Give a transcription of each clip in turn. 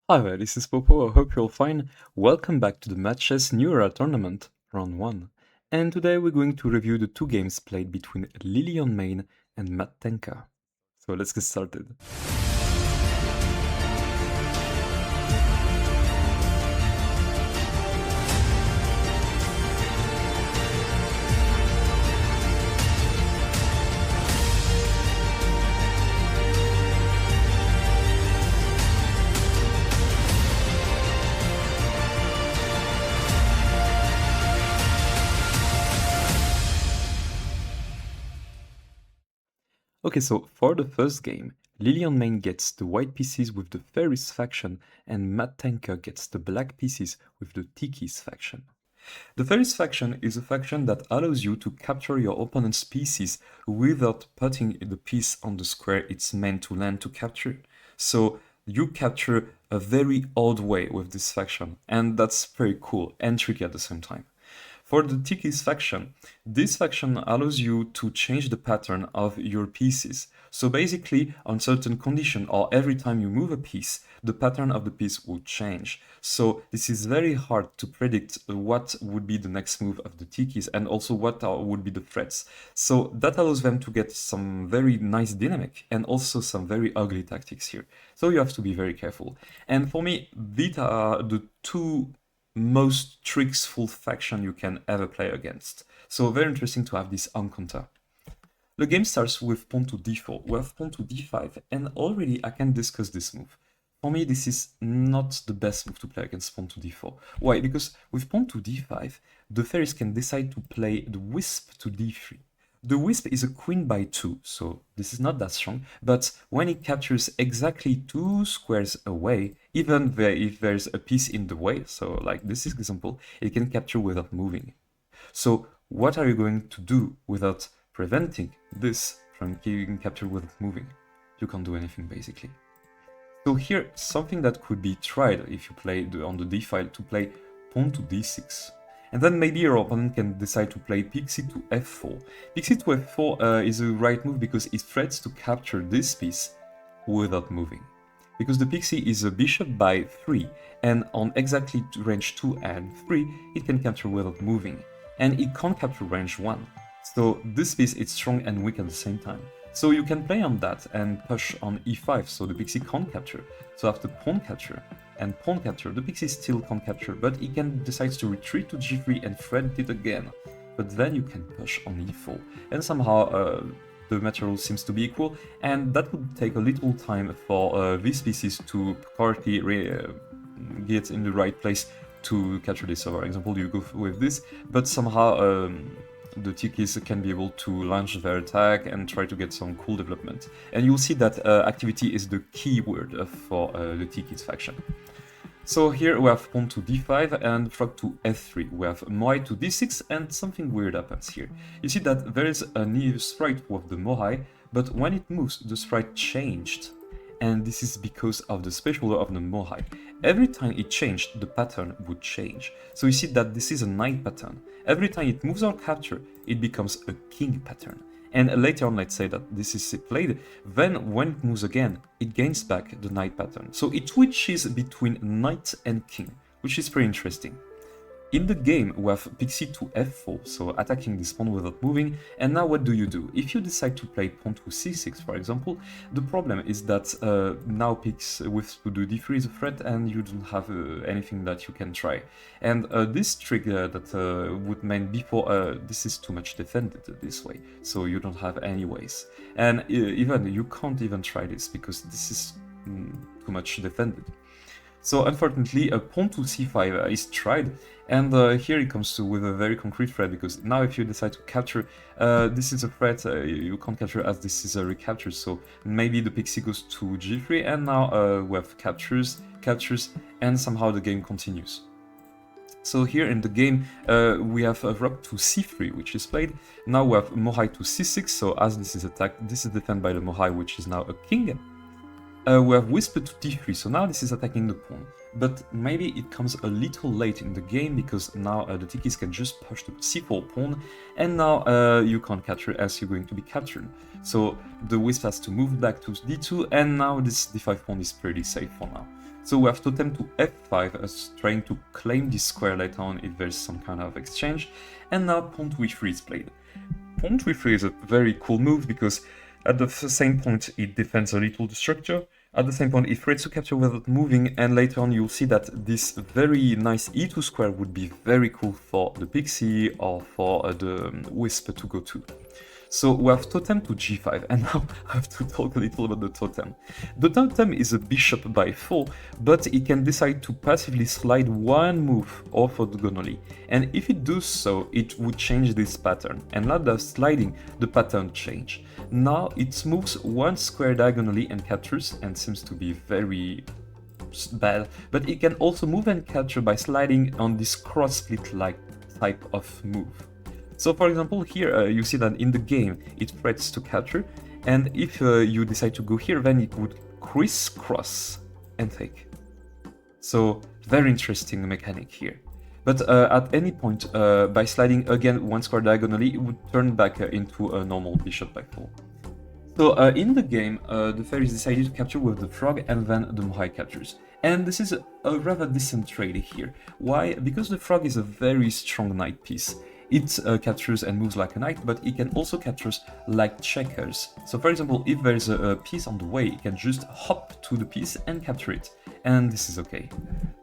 Hi there, this is Popo, I hope you're all fine. Welcome back to the Matches New Era Tournament, Round 1. And today we're going to review the two games played between LilyLionMane and MadTanker. So let's get started. Okay, so for the first game, LilyLionMane gets the white pieces with the Fairies faction, and MadTanker gets the black pieces with the Tikis faction. The Fairies faction is a faction that allows you to capture your opponent's pieces without putting the piece on the square it's meant to land to capture. So you capture a very odd way with this faction, and that's very cool and tricky at the same time. For the Tikis faction, this faction allows you to change the pattern of your pieces. So basically, on certain condition or every time you move a piece, the pattern of the piece will change. So this is very hard to predict what would be the next move of the Tikis and also what would be the threats. So that allows them to get some very nice dynamic and also some very ugly tactics here. So you have to be very careful. And for me, these are the two most tricksful faction you can ever play against. So very interesting to have this on counter. The game starts with pawn to d4, we have pawn to d5, and already I can discuss this move. For me, this is not the best move to play against pawn to d4. Why? Because with pawn to d5, the fairies can decide to play the wisp to d3. The wisp is a queen by 2, so this is not that strong, but when it captures exactly 2 squares away, even if there's a piece in the way, so like this example, it can capture without moving. So what are you going to do without preventing this from being captured without moving? You can't do anything basically. So here, something that could be tried if you play on the d file to play pawn to d6. And then maybe your opponent can decide to play Pixie to f4. Pixie to f4 is a right move because it threats to capture this piece without moving. Because the Pixie is a bishop by 3, and on exactly range 2 and 3, it can capture without moving. And it can't capture range 1. So this piece is strong and weak at the same time. So you can play on that and push on e5, so the Pixie can't capture. So after pawn capture and pawn capture, the Pixie still can't capture, but it can decide to retreat to g3 and threat it again. But then you can push on e4, and somehow the material seems to be equal, and that would take a little time for these pieces to correctly get in the right place to capture this. So for example, you go with this, but somehow the Tikis can be able to launch their attack and try to get some cool development. And you'll see that activity is the key word for the Tikis faction. So here we have pawn to d5 and frog to f3. We have Moai to d6 and something weird happens here. You see that there is a new sprite with the Moai, but when it moves, the sprite changed. And this is because of the special law of the Moai. Every time it changed, the pattern would change. So you see that this is a knight pattern. Every time it moves or capture, it becomes a king pattern. And later on, let's say that this is played, then when it moves again, it gains back the knight pattern. So it switches between knight and king, which is pretty interesting. In the game, we have Pixie to f4, so attacking this pawn without moving, and now what do? If you decide to play pawn to c6, for example, the problem is that now Wisp to do d3 is a threat and you don't have anything that you can try. And this trick that would mean before, this is too much defended this way, so you don't have any ways. And even you can't even try this because this is too much defended. So unfortunately, a pawn to c5 is tried, and here it comes with a very concrete threat, because now if you decide to capture, this is a threat you can't capture as this is a recapture, so maybe the Pixie goes to g3, and now we have captures, and somehow the game continues. So here in the game, we have a rook to c3, which is played. Now we have Moai to c6, so as this is attacked, this is defended by the Moai, which is now a king. We have Wisp to d3, so now this is attacking the pawn. But maybe it comes a little late in the game, because now the Tikis can just push the c4 pawn, and now you can't capture as you're going to be captured. So the Wisp has to move back to d2, and now this d5 pawn is pretty safe for now. So we have Totem to f5 as trying to claim this square later on if there's some kind of exchange, and now pawn to e3 is played. Pawn to e3 is a very cool move because at the same point it defends a little the structure, at the same point it threats to capture without moving, and later on you'll see that this very nice e2 square would be very cool for the Pixie or for the Wisp to go to. So we have Totem to g5, and now I have to talk a little about the Totem. The Totem is a bishop by 4, but it can decide to passively slide one move off orthogonally, and if it does so, it would change this pattern, and not the sliding, the pattern change. Now it moves one square diagonally and captures, and seems to be very bad, but it can also move and capture by sliding on this cross-split-like type of move. So for example, here you see that in the game it threats to capture, and if you decide to go here, then it would crisscross and take. So very interesting mechanic here. But at any point, by sliding again one square diagonally, it would turn back into a normal bishop by 4. So in the game, the Fairies decided to capture with the frog, and then the Moai captures. And this is a rather decent trade here. Why? Because the frog is a very strong knight piece. It captures and moves like a knight, but it can also capture like checkers. So for example, if there's a piece on the way, it can just hop to the piece and capture it. And this is okay.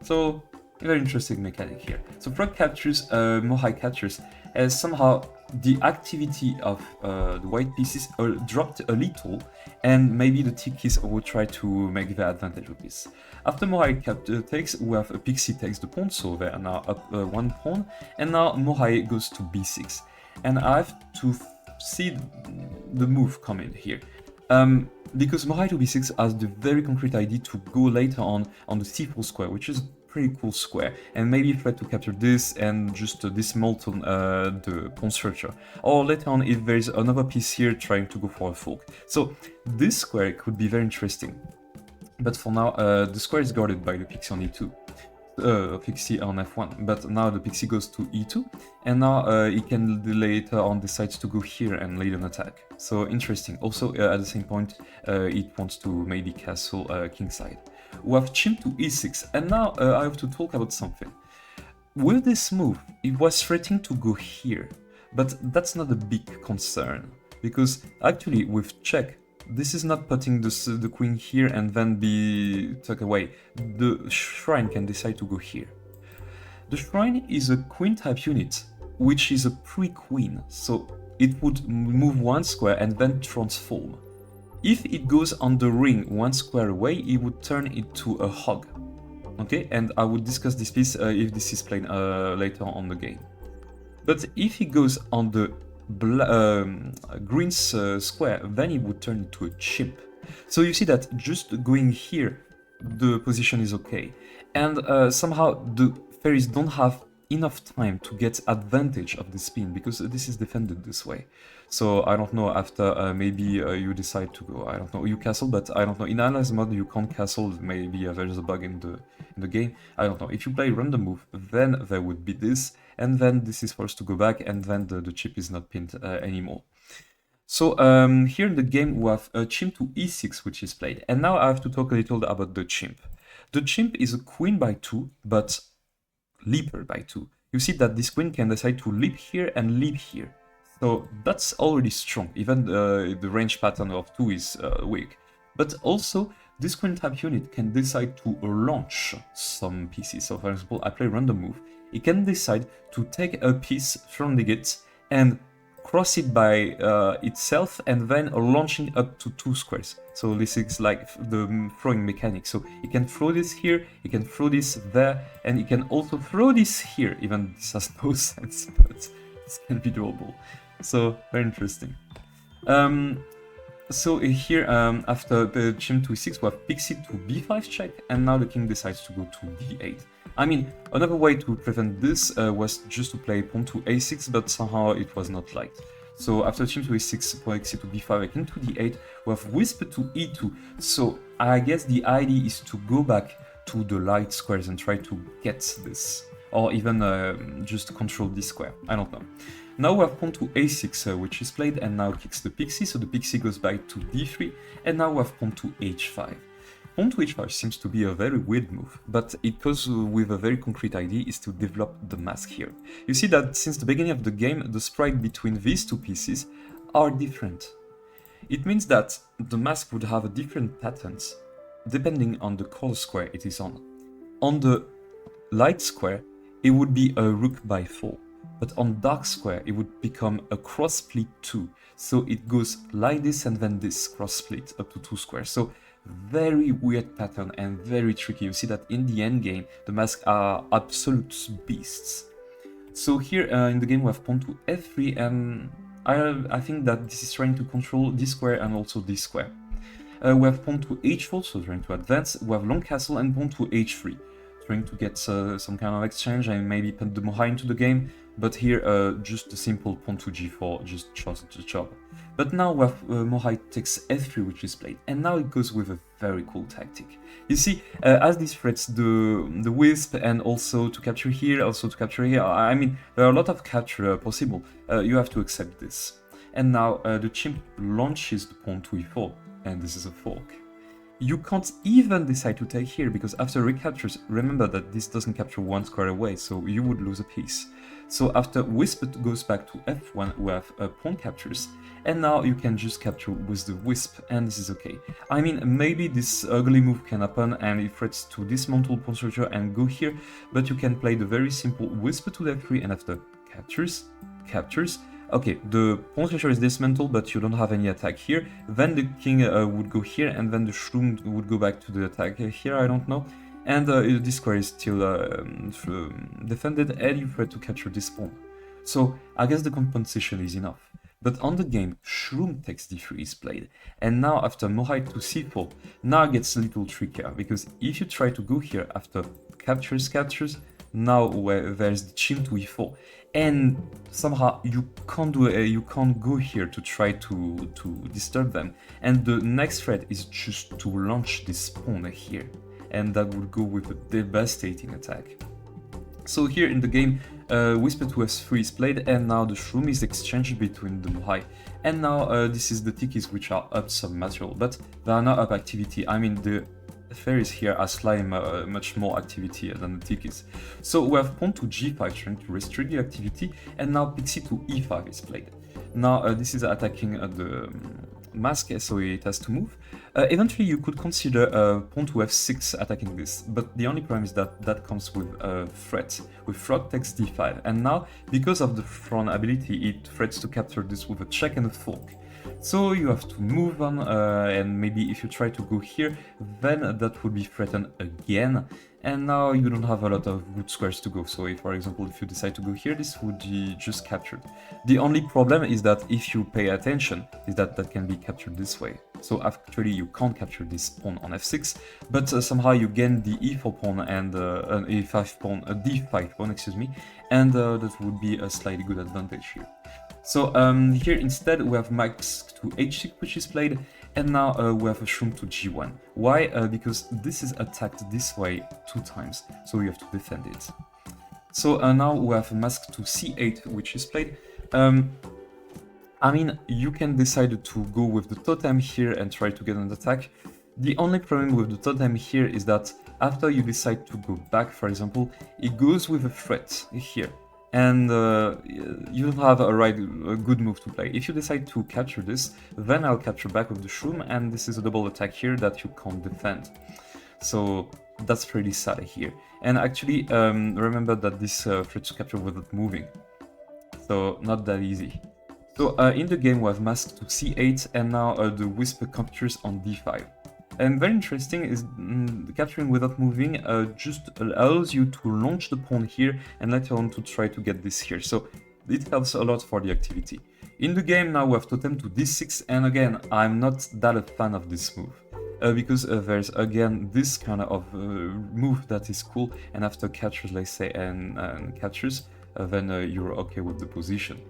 So, very interesting mechanic here. So frog captures, Moai captures, as somehow the activity of the white pieces dropped a little, and maybe the Tikis will try to make the advantage of this. After Moai takes, we have a Pixie takes the pawn, so they are now up one pawn, and now Moai goes to b6. And I have to see the move coming here. Because Moai to b6 has the very concrete idea to go later on the c4 square, which is pretty cool square, and maybe try to capture this and just dismantle the pawn structure. Or later on, if there's another piece here trying to go for a fork. So this square could be very interesting. But for now, the square is guarded by the Pixie on e2. Pixie on f1, but now the Pixie goes to e2, and now it can later on decides to go here and lead an attack. So interesting. Also, at the same point, it wants to maybe castle kingside. We have Chimp to e6, and now I have to talk about something. With this move, it was threatening to go here, but that's not a big concern, because actually with check, this is not putting the queen here and then be tucked away. The shrine can decide to go here. The shrine is a queen type unit, which is a pre-queen, so it would move one square and then transform. If it goes on the ring one square away, it would turn into a hog. Okay, and I will discuss this piece if this is played later on the game. But if it goes on the green square, then it would turn into a chimp. So you see that just going here, the position is okay. And somehow the Fairies don't have enough time to get advantage of the spin, because this is defended this way. So I don't know, after maybe you decide to go, I don't know, you castle, but I don't know, in analyze mode you can't castle, maybe there's a bug in the game, I don't know. If you play random move, then there would be this, and then this is forced to go back, and then the chip is not pinned anymore. So here in the game we have Chimp to e6, which is played, and now I have to talk a little about the Chimp. The Chimp is a queen by 2, but leaper by 2. You see that this queen can decide to leap here and leap here. So that's already strong, even the range pattern of 2 is weak. But also, this queen type unit can decide to launch some pieces. So for example, I play random move. It can decide to take a piece from the gate and cross it by itself, and then launching up to 2 squares. So this is like the throwing mechanic. So you can throw this here, you can throw this there, and you can also throw this here. Even this has no sense, but this can be doable. So very interesting. So here, after the Chimp to e6, we have Pixie to b5 check, and now the king decides to go to d8. I mean, another way to prevent this was just to play pawn to a6, but somehow it was not liked. So after Chimp to e6, Pixie to b5, king to d8, we have Wisp to e2. So I guess the idea is to go back to the light squares and try to get this, or even just control this square. I don't know. Now we have pawn to a6, which is played, and now kicks the Pixie, so the Pixie goes back to d3, and now we have pawn to h5. Pawn to h5 seems to be a very weird move, but it goes with a very concrete idea, is to develop the mask here. You see that since the beginning of the game, the sprite between these two pieces are different. It means that the mask would have different patterns depending on the color square it is on. On the light square, it would be a rook by 4, but on dark square, it would become a cross split 2. So it goes like this and then this cross split up to 2 squares. So very weird pattern and very tricky. You see that in the end game, the masks are absolute beasts. So here in the game we have pawn to f3, and I think that this is trying to control this square and also this square. We have pawn to h4, so trying to advance. We have long castle and pawn to h3, trying to get some kind of exchange and maybe put the Moai into the game. But here just a simple pawn to g4 just does the job. But now we have Moai takes f3, which is played, and now it goes with a very cool tactic. You see, as this threats the Wisp, and also to capture here, also to capture here, I mean, there are a lot of capture possible. You have to accept this. And now the Chimp launches the pawn to e4, and this is a fork. You can't even decide to take here, because after recaptures, remember that this doesn't capture one square away, so you would lose a piece. So after Wisp goes back to f1, we have pawn captures, and now you can just capture with the Wisp, and this is okay. I mean, maybe this ugly move can happen, and it threats to dismantle pawn structure and go here, but you can play the very simple Wisp to f3, and after captures, okay, the pawn structure is dismantled, but you don't have any attack here. Then the king would go here, and then the Shroom would go back to the attack here, I don't know. And this square is still defended, and you try to capture this pawn. So I guess the compensation is enough. But on the game, Shroom takes d3 is played, and now after Moai to c4, now it gets a little trickier, because if you try to go here after captures, now there's the Chimp to e4, and somehow you can't go here to try to disturb them, and the next threat is just to launch this pawn here, and that would go with a devastating attack. So here in the game, Wisp to s3 is played, and now the Shroom is exchanged between the Moai. And now this is the Tikis, which are up some material, but they are not up activity. I mean, the Fairies here are slightly much more activity than the Tikis. So we have pawn to g5 trying to restrict the activity, and now Pixie to e5 is played. Now this is attacking the mask, so it has to move. Eventually you could consider pawn to f6 attacking this, but the only problem is that that comes with a threat, with frog takes d5, and now because of the front ability it threats to capture this with a check and a fork. So you have to move on, and maybe if you try to go here, then that would be threatened again, and now you don't have a lot of good squares to go. So if, for example, if you decide to go here, this would be just captured. The only problem is that if you pay attention, is that that can be captured this way. So actually you can't capture this pawn on f6, but somehow you gain the e4 pawn and an a5 pawn, a d5 pawn, excuse me, and that would be a slightly good advantage here. So here instead we have max to h6, which is played, and now we have a Shroom to g1. Why? Because this is attacked this way 2 times, so you have to defend it. So now we have a mask to c8, which is played. I mean, you can decide to go with the Totem here and try to get an attack. The only problem with the Totem here is that after you decide to go back, for example, it goes with a threat here. And you don't have a good move to play. If you decide to capture this, then I'll capture back with the Shroom, and this is a double attack here that you can't defend. So that's pretty sad here. And actually, remember that this threats to capture without moving. So not that easy. So in the game we have mask to c8, and now the Wisp captures on d5. And very interesting is capturing without moving just allows you to launch the pawn here and later on to try to get this here. So it helps a lot for the activity. In the game now we have Totem to d6, and again I'm not that a fan of this move. Because there's again this kind of move that is cool, and after captures, let's say, and captures, then you're okay with the position.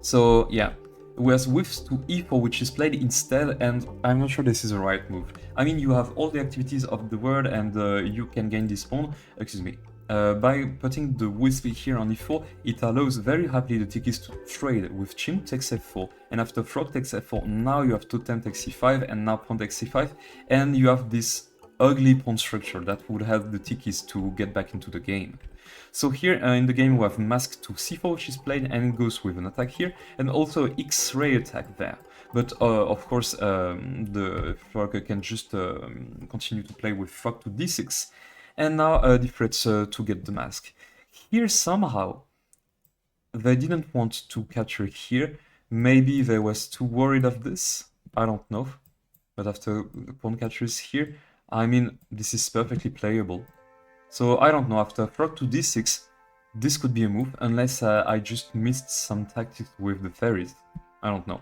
So yeah. Whereas Wisp to e4, which is played instead, and I'm not sure this is the right move. I mean, you have all the activities of the world, and you can gain this pawn, excuse me, by putting the Wisp here on e4, it allows very happily the Tikis to trade with Chimp takes f4, and after Frog takes f4, now you have Totem takes c5, and now Pawn takes c5, and you have this ugly pawn structure that would help the Tikis to get back into the game. So here in the game we have Mask to c4 which is played, and it goes with an attack here, and also X-ray attack there. But of course the Frog can just continue to play with Frog to d6, and now the threats to get the mask. Here somehow they didn't want to capture here, maybe they was too worried of this, I don't know, but after pawn catchers here, I mean this is perfectly playable. So I don't know, after Frog to d6, this could be a move, unless I just missed some tactics with the Fairies, I don't know.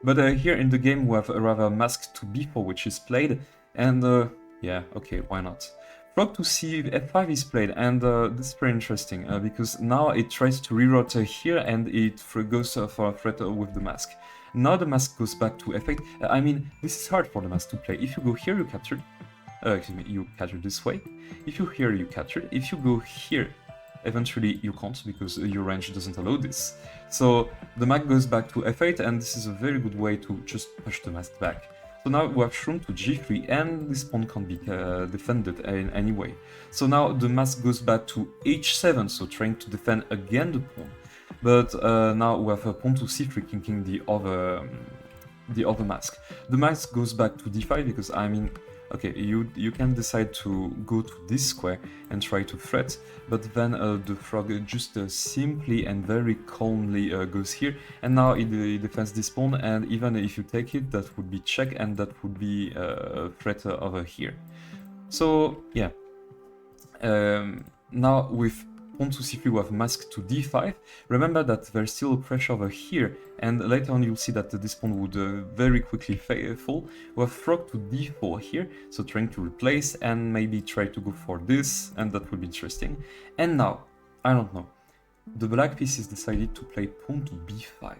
But here in the game we have a rather Mask to b4 which is played, and yeah, okay, why not. Frog to f5 is played, and this is very interesting, because now it tries to reroute here, and it goes for a threat with the mask. Now the mask goes back to f8, I mean, this is hard for the mask to play. If you go here, you capture, excuse me, you capture this way. If you here, you capture. If you go here, eventually you can't, because your range doesn't allow this. So the mask goes back to f8, and this is a very good way to just push the mask back. So now we have Shroom to g3, and this pawn can't be defended in any way. So now the mask goes back to h7, so trying to defend again the pawn. But now we have a pawn to c3, kinking the other mask. The mask goes back to d5 because, I mean, okay, you can decide to go to this square and try to threat, but then the Frog just simply and very calmly goes here, and now it defends this pawn, and even if you take it, that would be check, and that would be a threat over here. So yeah, now with pawn to c3 we have mask to d5. Remember that there's still a pressure over here, and later on you'll see that this pawn would very quickly fall. We have Frog to d4 here, so trying to replace and maybe try to go for this, and that would be interesting. And now, I don't know, the black pieces decided to play pawn to b5.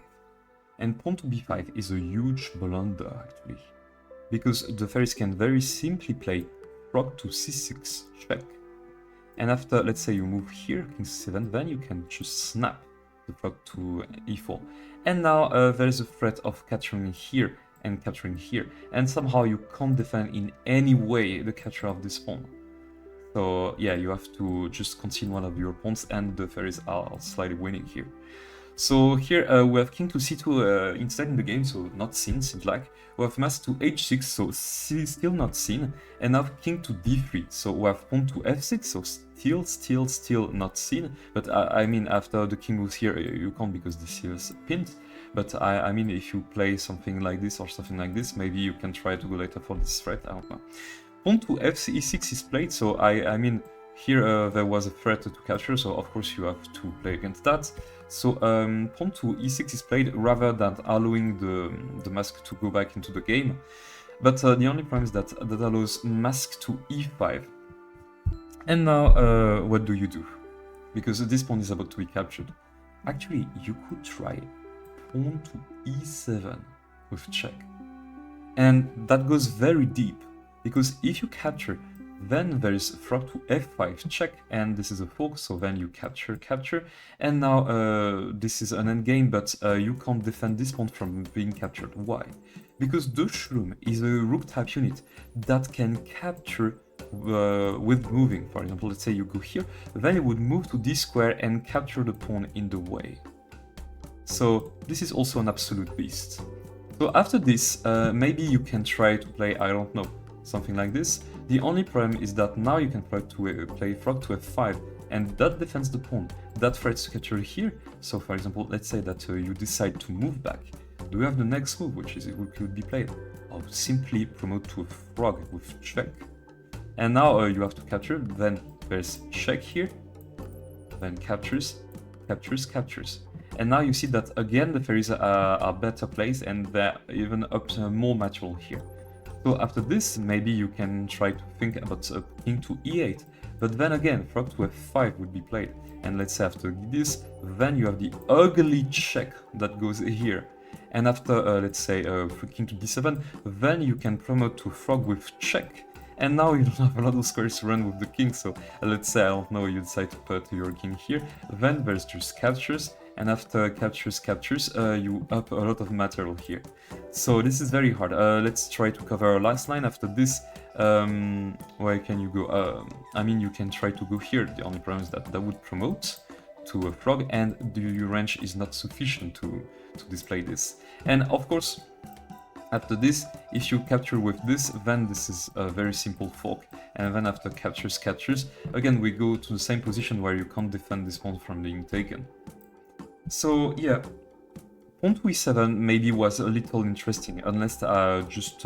And pawn to b5 is a huge blunder actually, because the Fairies can very simply play Frog to c6, check. And after, let's say you move here, king c7, then you can just snap the Frog to e4. And now there's a threat of capturing here and capturing here. And somehow you can't defend in any way the capture of this pawn. So yeah, you have to just concede one of your pawns, and the Fairies are slightly winning here. So here we have king to c2 instead in the game, so not seen, seems like. We have mask to h6, so still not seen. And now king to d3, so we have pawn to f6, so still not seen. But I mean, after the king moves here, you can't because this is pinned. But I mean, if you play something like this or something like this, maybe you can try to go later for this threat, I don't know. Pawn to e6 is played, so I mean, here there was a threat to capture, so of course you have to play against that. So pawn to e6 is played rather than allowing the mask to go back into the game. But the only problem is that that allows mask to e5. And now what do you do? Because this pawn is about to be captured. Actually, you could try pawn to e7 with check. And that goes very deep, because if you capture, then there is Frog to f5 check, and this is a fork, so then you capture, and now this is an endgame, but you can't defend this pawn from being captured. Why? Because the Shroom is a rook type unit that can capture with moving. For example, let's say you go here, then you would move to this square and capture the pawn in the way. So this is also an absolute beast. So after this, maybe you can try to play, I don't know, something like this. The only problem is that now you can try to play Frog to f5, and that defends the pawn. That threats to capture here. So for example, let's say that you decide to move back. Do you have the next move, which could be played? Or simply promote to a Frog with check. And now you have to capture, then there's check here, then captures. And now you see that again the Fairies are better placed, and they're even up to more natural here. So after this, maybe you can try to think about king to e8, but then again, Frog to f5 would be played. And let's say after this, then you have the ugly check that goes here. And after, let's say, king to d7, then you can promote to Frog with check. and now you don't have a lot of squares to run with the king, so let's say, I don't know, you decide to put your king here, then there's just captures, and after captures, you up a lot of material here. So this is very hard. Let's try to cover our last line. After this, where can you go? I mean, you can try to go here. The only problem is that would promote to a frog, and your range is not sufficient to display this. And of course, after this, if you capture with this, then this is a very simple fork. And then after captures, again we go to the same position where you can't defend this pawn from being taken. So yeah, pawn to e7 maybe was a little interesting, unless I just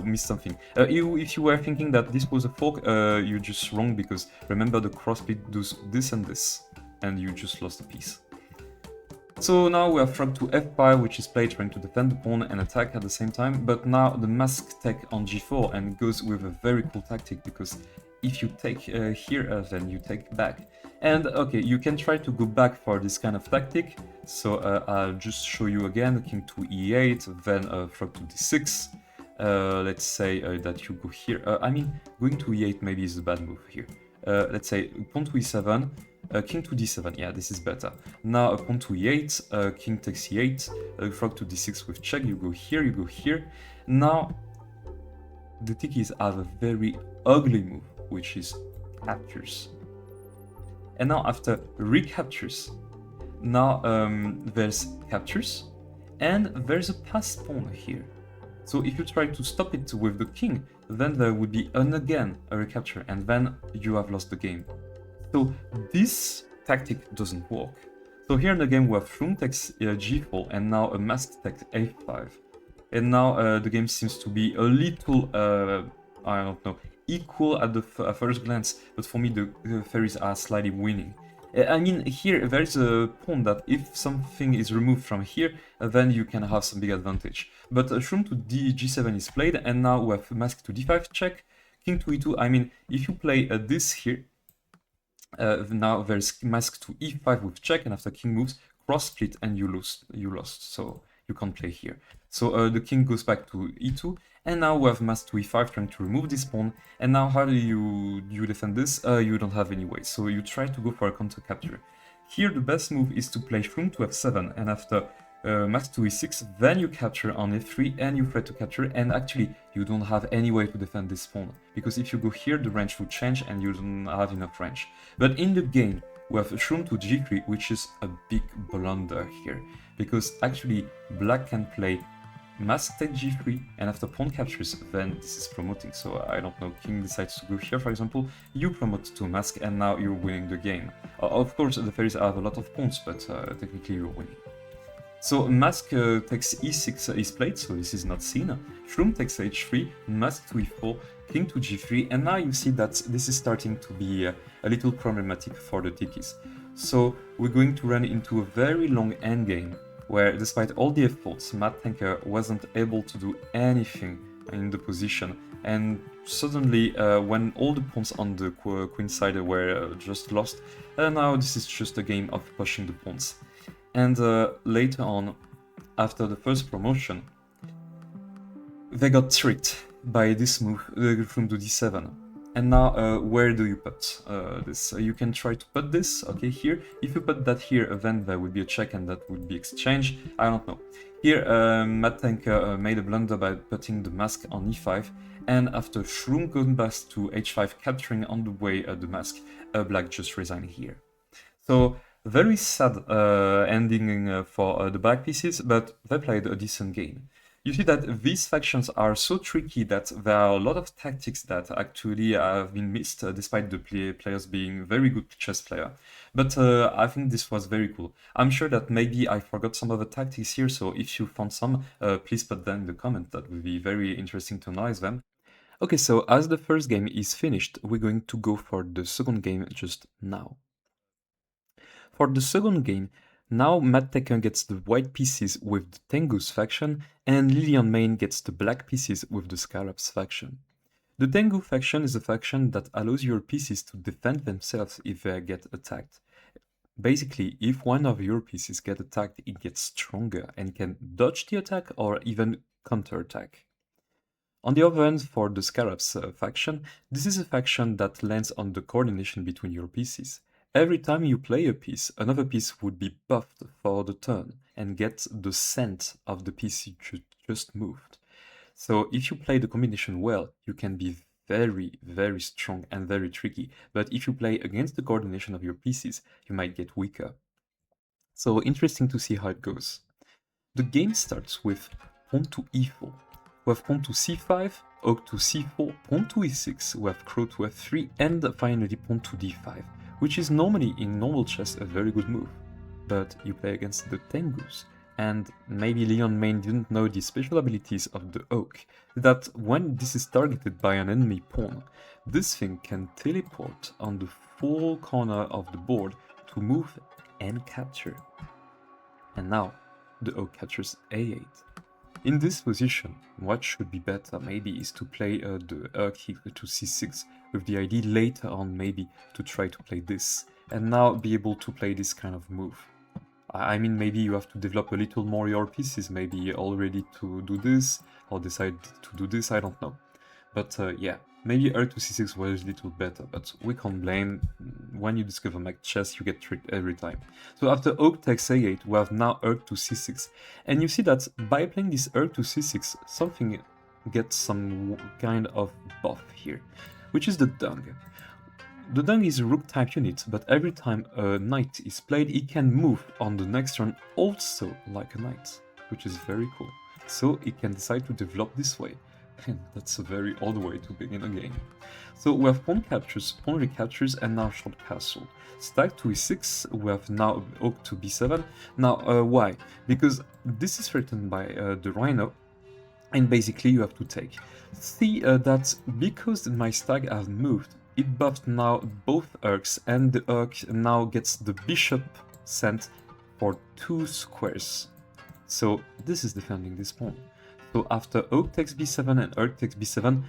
missed something. If you were thinking that this was a fork, you're just wrong, because remember the cross split does this and this, and you just lost a piece. So now we have frog to f5, which is played trying to defend the pawn and attack at the same time, but now the mask take on g4 and goes with a very cool tactic, because if you take here, then you take back. And okay, you can try to go back for this kind of tactic, so I'll just show you again, king to e8, then frog to d6. Let's say that you go here. I mean, going to e8 maybe is a bad move here. Let's say pawn to e7, king to d7, yeah, this is better. Now pawn to e8, king takes e8, frog to d6 with check, you go here, you go here. Now, the Tikis have a very ugly move, which is captures. And now after recaptures, now there's captures, and there's a passed pawn here. So if you try to stop it with the king, then there would be again a recapture, and then you have lost the game. So this tactic doesn't work. So here in the game we have Shroom takes g4, and now a mask takes a5. And now the game seems to be a little, I don't know, equal at the first glance, but for me the fairies are slightly winning. I mean, here there's a pawn that if something is removed from here, then you can have some big advantage. But Shroom to g7 is played, and now we have mask to d5 check, king to e2. I mean, if you play this here, now there's mask to e5 with check, and after king moves, cross split, and you lost, so you can't play here. So the king goes back to e2, and now we have mask to e5 trying to remove this pawn. And now how do you defend this? You don't have any way, so you try to go for a counter capture. Here the best move is to play Shroom to f7, and after mask to e6, then you capture on f3, and you try to capture, and actually you don't have any way to defend this pawn, because if you go here the range will change and you don't have enough range. But in the game we have Shroom to g3, which is a big blunder here, because actually black can play mask take g3, and after pawn captures, then this is promoting. So I don't know, king decides to go here, for example, you promote to mask, and now you're winning the game. Of course the fairies have a lot of pawns, but technically you're winning. So mask takes e6 is played, so this is not seen. Shroom takes h3, mask to e4, king to g3, and now you see that this is starting to be a little problematic for the Tikis. So we're going to run into a very long endgame, where despite all the efforts, MadTanker wasn't able to do anything in the position, and suddenly when all the pawns on the queen side were just lost, now this is just a game of pushing the pawns. And later on, after the first promotion, they got tricked by this move from to d7. And now, where do you put this? You can try to put this, okay, here. If you put that here, then there would be a check and that would be exchange. I don't know. Here, MadTanker made a blunder by putting the mask on e5, and after Shroom going back to h5, capturing on the way the mask, black just resigned here. So, very sad ending for the black pieces, but they played a decent game. You see that these factions are so tricky that there are a lot of tactics that actually have been missed, despite the players being very good chess player. But I think this was very cool. I'm sure that maybe I forgot some of the tactics here, so if you found some, please put them in the comment. That would be very interesting to analyze them. Okay, so as the first game is finished, we're going to go for the second game just now. For the second game, now MadTanker gets the white pieces with the Tengu's faction, and LilyLionMane gets the black pieces with the Scarabs faction. The Tengu faction is a faction that allows your pieces to defend themselves if they get attacked. Basically, if one of your pieces get attacked, it gets stronger and can dodge the attack or even counterattack. On the other hand, for the Scarabs faction, this is a faction that lands on the coordination between your pieces. Every time you play a piece, another piece would be buffed for the turn and get the scent of the piece you just moved. So if you play the combination well, you can be very, very strong and very tricky. But if you play against the coordination of your pieces, you might get weaker. So interesting to see how it goes. The game starts with pawn to e4. We have pawn to c5, oak to c4, pawn to e6, we have crow to f3, and finally pawn to d5, which is normally in normal chess a very good move. But you play against the Tengus, and maybe LilyLionMane didn't know the special abilities of the oak, that when this is targeted by an enemy pawn, this thing can teleport on the full corner of the board to move and capture. And now, the oak captures a8. In this position, what should be better maybe is to play the equal to c6, with the idea later on maybe to try to play this, and now be able to play this kind of move. I mean, maybe you have to develop a little more your pieces, maybe all ready to do this, or decide to do this, I don't know. But yeah, maybe Earth to c6 was a little better, but we can't blame. When you discover Mac chess, you get tricked every time. So after Oak takes a8, we have now Earth to c6. And you see that by playing this Earth to c6, something gets some kind of buff here, which is the dung. The dung is a rook type unit, but every time a knight is played, it can move on the next turn also like a knight, which is very cool. So it can decide to develop this way. And that's a very odd way to begin a game. So we have pawn captures, pawn recaptures, and now short castle. Stack to e6, we have now oak to b7. Now, why? Because this is threatened by the rhino, and basically you have to take. See that because my stag have moved, it buffed now both erks, and the erk now gets the bishop sent for 2 squares. So this is defending this pawn. So after oak takes b7 and erk takes b7,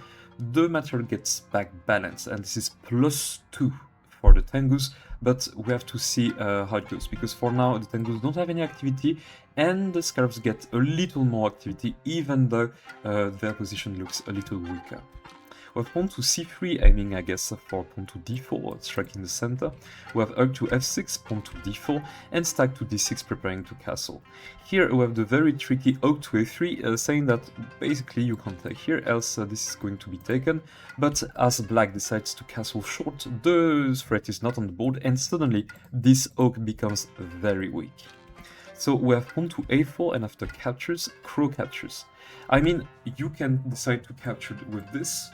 the material gets back balanced, and this is +2 for the Tengus, but we have to see how it goes, because for now the Tengus don't have any activity, and the Scarabs get a little more activity, even though their position looks a little weaker. We have pawn to c3, aiming I guess for pawn to d4, striking the center. We have erk to f6, pawn to d4, and stack to d6, preparing to castle. Here we have the very tricky oak to a3, saying that basically you can't take here, else this is going to be taken. But as black decides to castle short, the threat is not on the board, and suddenly this oak becomes very weak. So we have pawn to a4, and after captures, crow captures. I mean, you can decide to capture with this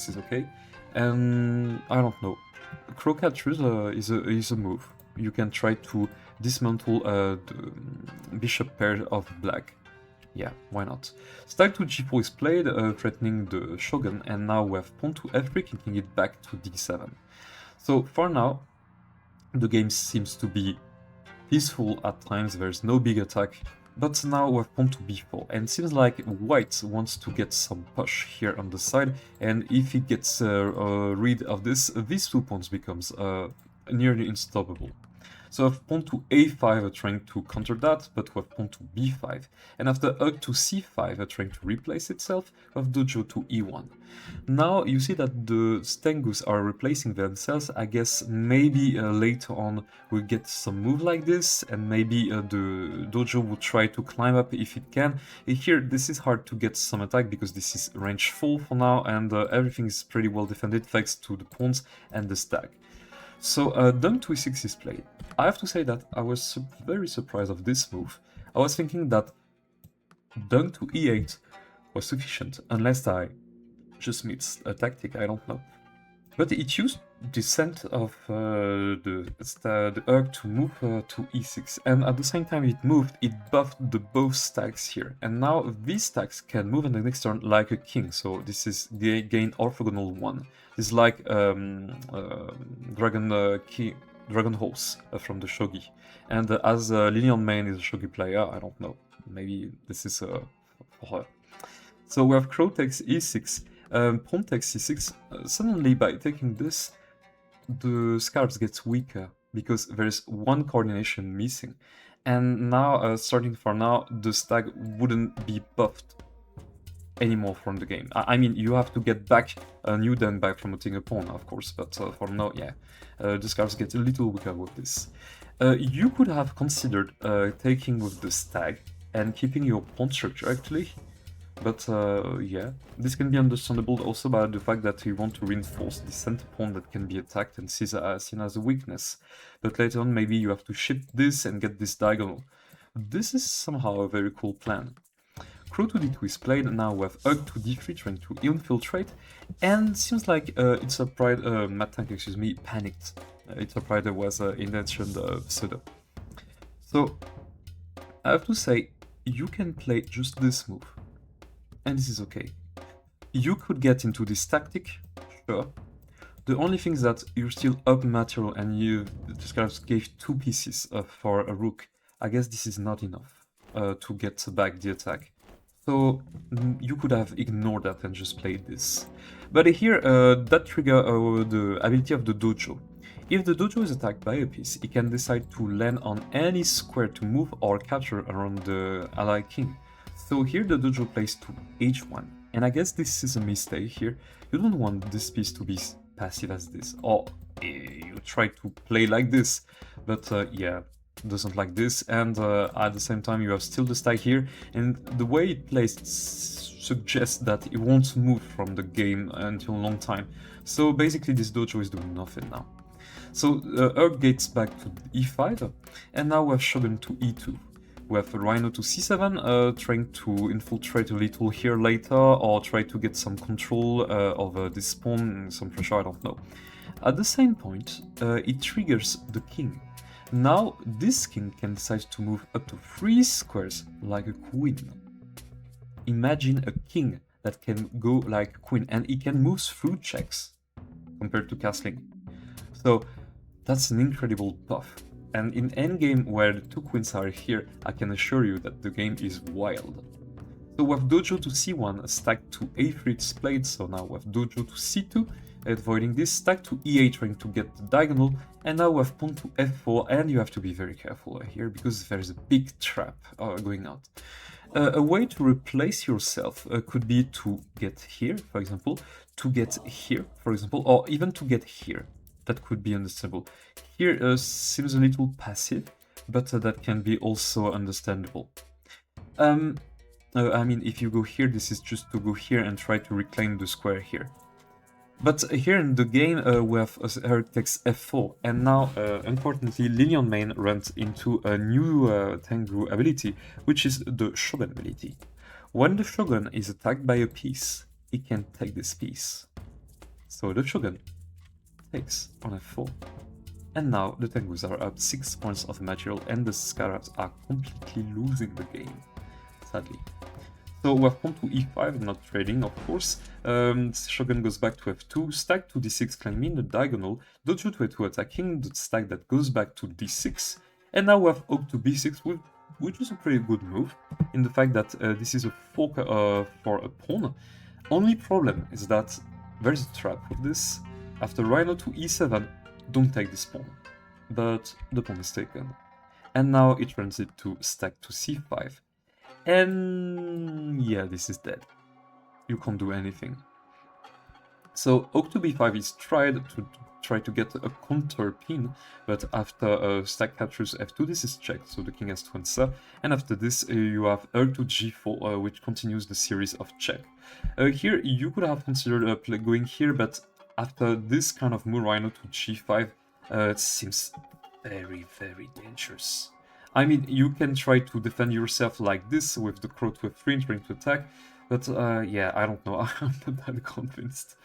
is okay, and I don't know. Crow captures is a move. You can try to dismantle the bishop pair of black. Yeah, why not? Stack to g4 is played, threatening the shogun, and now we have pawn to f3, kicking it back to d7. So for now, the game seems to be peaceful at times, there's no big attack, but now we have pawn to b4, and it seems like white wants to get some push here on the side, and if he gets rid of this, these 2 pawns becomes nearly unstoppable. So I have pawn to a5 trying to counter that, but we have pawn to b5. And after erk to c5 trying to replace itself, we have dojo to e1. Now you see that the Stengus are replacing themselves. I guess maybe later on we'll get some move like this, and maybe the dojo will try to climb up if it can. Here this is hard to get some attack because this is range full for now, and everything is pretty well defended thanks to the pawns and the stack. So dung to e6 is played. I have to say that I was very surprised of this move. I was thinking that dung to e8 was sufficient, unless I just missed a tactic, I don't know. But it used descent of the erg to move to e6, and at the same time it moved, it buffed the both stacks here. And now these stacks can move in the next turn like a king, so this is gain orthogonal 1. This is like Dragon Horse from the Shogi. And as LilyLionMane is a Shogi player, I don't know, maybe this is for her. So we have crow takes e6, pawn takes c6. Suddenly by taking this, the Scarabs gets weaker because there's one coordination missing. And now, starting for now, the stag wouldn't be buffed anymore from the game. I mean, you have to get back a new dunk by promoting a pawn, of course, but for now, yeah, the cards get a little weaker with this. You could have considered taking with the stag and keeping your pawn structure, actually. But yeah, this can be understandable also by the fact that you want to reinforce the center pawn that can be attacked and seen as a weakness. But later on, maybe you have to shift this and get this diagonal. This is somehow a very cool plan. Crow to d2 is played, now we have Ugg to d3 trying to infiltrate, and seems like it's a pride, MadTanker, excuse me, panicked. It's a pride that was intentioned pseudo. So, I have to say, you can play just this move, and this is okay. You could get into this tactic, sure. The only thing is that you're still up material and you just kind of gave 2 pieces for a rook. I guess this is not enough to get back the attack. So you could have ignored that and just played this. But here, that triggers the ability of the dojo. If the dojo is attacked by a piece, it can decide to land on any square to move or capture around the ally king. So here the dojo plays to h1, and I guess this is a mistake here. You don't want this piece to be passive as this, or you try to play like this, but yeah, doesn't like this, and at the same time you have still the stag here, and the way it plays suggests that it won't move from the game until a long time. So basically this dojo is doing nothing now. So Ugg gets back to e5, and now we have Shogun to e2. We have Rhino to c7, trying to infiltrate a little here later, or try to get some control over this pawn, some pressure, I don't know. At the same point, it triggers the king. Now, this king can decide to move up to 3 squares like a queen. Imagine a king that can go like a queen, and it can move through checks compared to castling. So, that's an incredible buff. And in endgame, where the 2 queens are here, I can assure you that the game is wild. So we have dojo to c1, stag to a3 it's played, so now we have dojo to c2, avoiding this, stag to e8 trying to get the diagonal, and now we have pawn to f4, and you have to be very careful here, because there is a big trap going out. A way to replace yourself could be to get here, for example, to get here, for example, or even to get here. That could be understandable. Here seems a little passive, but that can be also understandable. I mean, if you go here, this is just to go here and try to reclaim the square here. But here in the game, we have Eric takes f4, and now, unfortunately, LilyLionMane runs into a new Tengu ability, which is the Shogun ability. When the Shogun is attacked by a piece, it can take this piece. So the Shogun takes on f4, and now the Tengus are up 6 points of material, and the Scarabs are completely losing the game, sadly. So we have pawn to e5, not trading, of course. Shogun goes back to f2, stag to d6 claiming the diagonal, dojo to a2 attacking the stag that goes back to d6, and now we have oak to b6, which is a pretty good move, in the fact that this is a fork for a pawn. Only problem is that there's a trap with this. After Rhino to e7, don't take this pawn, but the pawn is taken. And now it runs it to stag to c5. And yeah, this is dead. You can't do anything. So oak to b5 is tried to try to get a counter pin, but after stag captures f2, this is checked, so the king has to answer. And after this, you have Ugg to g4, which continues the series of check. Here, you could have considered going here, but after this kind of move, Rhino to g5, it seems very, very dangerous. I mean, you can try to defend yourself like this with the crow to f3 trying to attack, but yeah, I don't know, I'm not that convinced.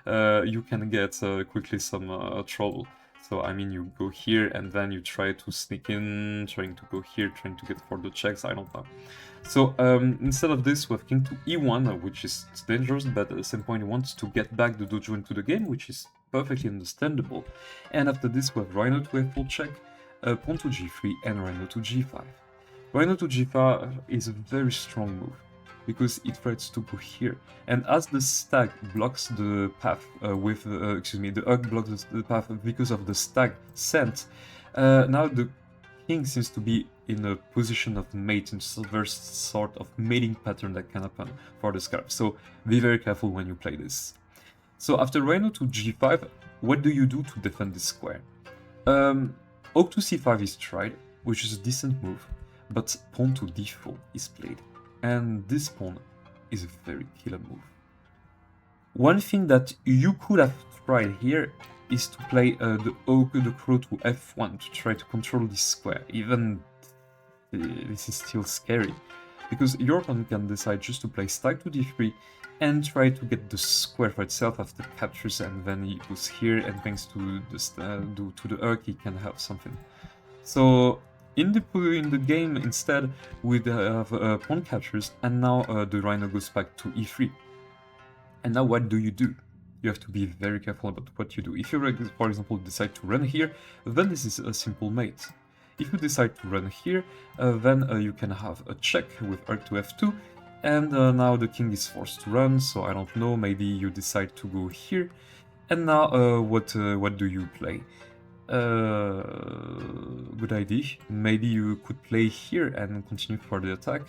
You can get quickly some trouble. So, I mean, you go here and then you try to sneak in, trying to go here, trying to get for the checks, I don't know. So, instead of this, we have king to e1, which is dangerous, but at the same point, he wants to get back the dojo into the game, which is perfectly understandable. And after this, we have Rhino to f4 check, pawn to g3, and Rhino to g5. Rhino to g5 is a very strong move, because it tries to go here. And as the stag blocks the path the Ugg blocks the path because of the stag scent, now the king seems to be in a position of mate, in some sort of mating pattern that can happen for the scarab. So be very careful when you play this. So after Rhino to g5, what do you do to defend this square? Oak to c5 is tried, which is a decent move, but pawn to d4 is played, and this pawn is a very killer move. One thing that you could have tried here is to play the crow to f1 to try to control this square. Even this is still scary, because your opponent can decide just to play stack to d3 and try to get the square for itself after captures, and then he goes here, and thanks to the Urk he can have something. So in the game instead we have pawn captures, and now the Rhino goes back to e3. And now what do? You have to be very careful about what you do. If you, for example, decide to run here, then this is a simple mate. If you decide to run here, then you can have a check with Urk to f2, and now the king is forced to run, so I don't know, maybe you decide to go here, and now what do you play? Good idea. Maybe you could play here and continue for the attack.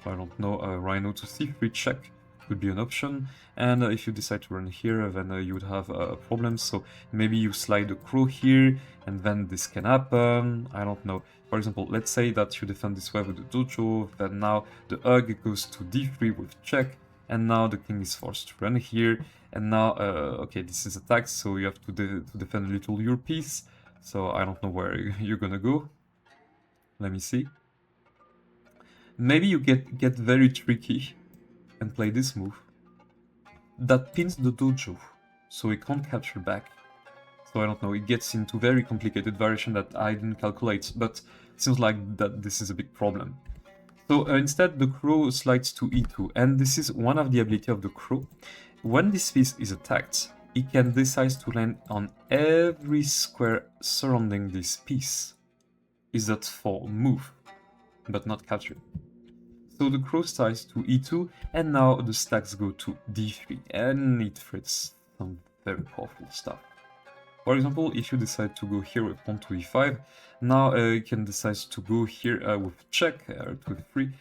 So I don't know, Rhino to c3 check could be an option, and if you decide to run here, then you would have problems, so maybe you slide the crow here, and then this can happen, I don't know. For example, let's say that you defend this way with the dojo, then now the Urk goes to d3 with check, and now the king is forced to run here, and now, okay, this is attacked, so you have to defend a little your piece, so I don't know where you're gonna go. Let me see. Maybe you get very tricky and play this move that pins the dojo, so it can't capture back. So I don't know, it gets into very complicated variation that I didn't calculate, but it seems like that this is a big problem. So instead the crow slides to e2, and this is one of the ability of the crow. When this piece is attacked, it can decide to land on every square surrounding this piece. Is that for move, but not capture. So the crow slides to e2, and now the stacks go to d3, and it threats some very powerful stuff. For example, if you decide to go here with pawn to e5, now you can decide to go here with check, to e3.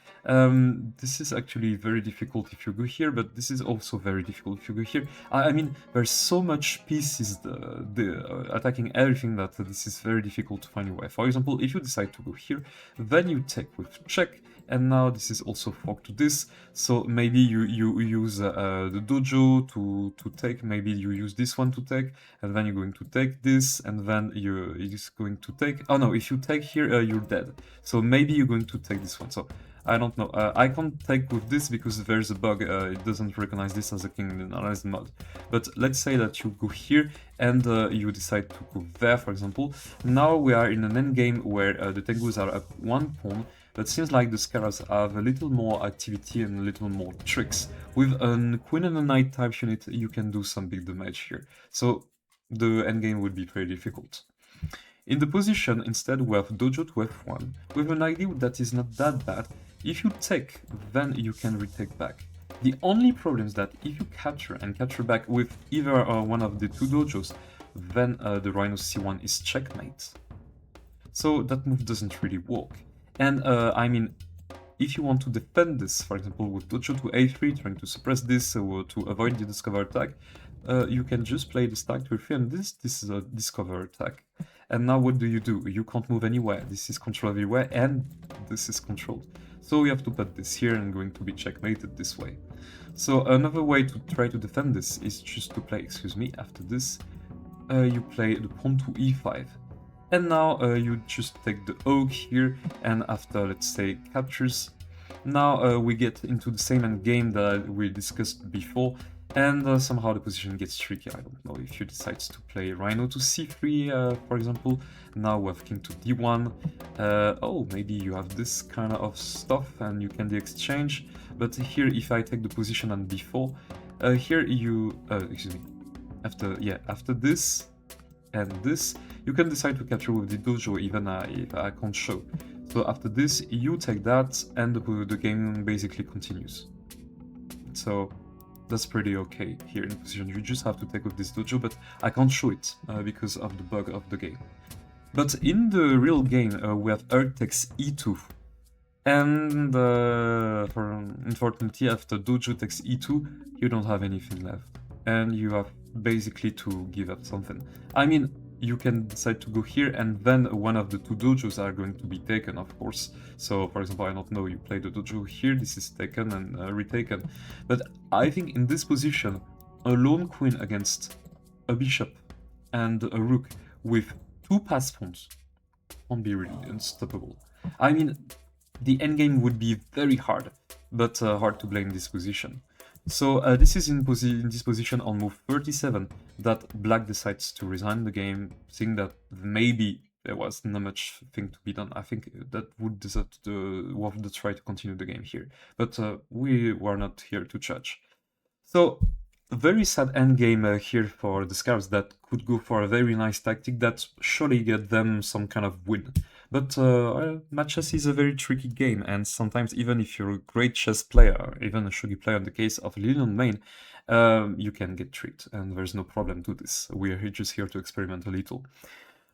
This is actually very difficult if you go here, but this is also very difficult if you go here. I mean, there's so much pieces attacking everything that this is very difficult to find your way. For example, if you decide to go here, then you take with check, and now this is also forked to this, so maybe you use the dojo to take, maybe you use this one to take, and then you're going to take this, and then you're just going to take, oh no, if you take here, you're dead, so maybe you're going to take this one, so I don't know, I can't take with this because there's a bug, it doesn't recognize this as a king in the analyzed mod, but let's say that you go here, and you decide to go there, for example. Now we are in an endgame where the Tengus are up one pawn, but seems like the Scarabs have a little more activity and a little more tricks. With a Queen and a Knight type unit, you can do some big damage here, so the endgame would be very difficult. In the position, instead, we have dojo to f1, with an idea that is not that bad. If you take, then you can retake back. The only problem is that if you capture and capture back with either one of the two dojos, then the Rhino c1 is checkmate. So that move doesn't really work. And I mean, if you want to defend this, for example, with dojo to a3, trying to suppress this or to avoid the discover attack, you can just play the stack to e3, and this is a discover attack. And now what do? You can't move anywhere. This is control everywhere, and this is controlled. So you have to put this here and going to be checkmated this way. So another way to try to defend this is just to play, excuse me, after this, you play the pawn to e5. And now you just take the oak here, and after, let's say, captures, now we get into the same endgame that we discussed before, and somehow the position gets tricky. I don't know if you decide to play Rhino to c3, for example. Now we have king to d1. Oh, maybe you have this kind of stuff and you can do exchange. But here, if I take the position on b4, here you, excuse me, after this and this, you can decide to capture with the dojo, even if I can't show. So after this, you take that, and the game basically continues. So that's pretty okay here in the position. You just have to take with this dojo, but I can't show it because of the bug of the game. But in the real game, we have Earth takes e2. And unfortunately, after Dojo takes e2, you don't have anything left. And you have basically to give up something. I mean, you can decide to go here, and then one of the two dojos are going to be taken, of course. So, for example, I don't know, you play the dojo here, this is taken and retaken. But I think in this position, a lone queen against a bishop and a rook with two pass pawns won't be really unstoppable. I mean, the endgame would be very hard, but hard to blame this position. So this is in this position on move 37 that Black decides to resign the game, seeing that maybe there was not much thing to be done. I think that would deserve the try to continue the game here, but we were not here to judge. So, a very sad endgame here for the Scouts that could go for a very nice tactic that surely get them some kind of win. But match chess is a very tricky game, and sometimes even if you're a great chess player, even a shogi player in the case of LilyLionMane, you can get tricked, and there's no problem to this. We're just here to experiment a little.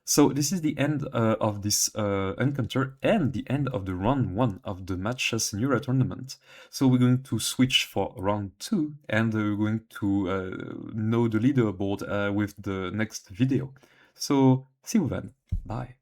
So this is the end of this encounter and the end of the round 1 of the Match Chess Neura tournament. So we're going to switch for round 2 and we're going to know the leaderboard with the next video. So see you then. Bye.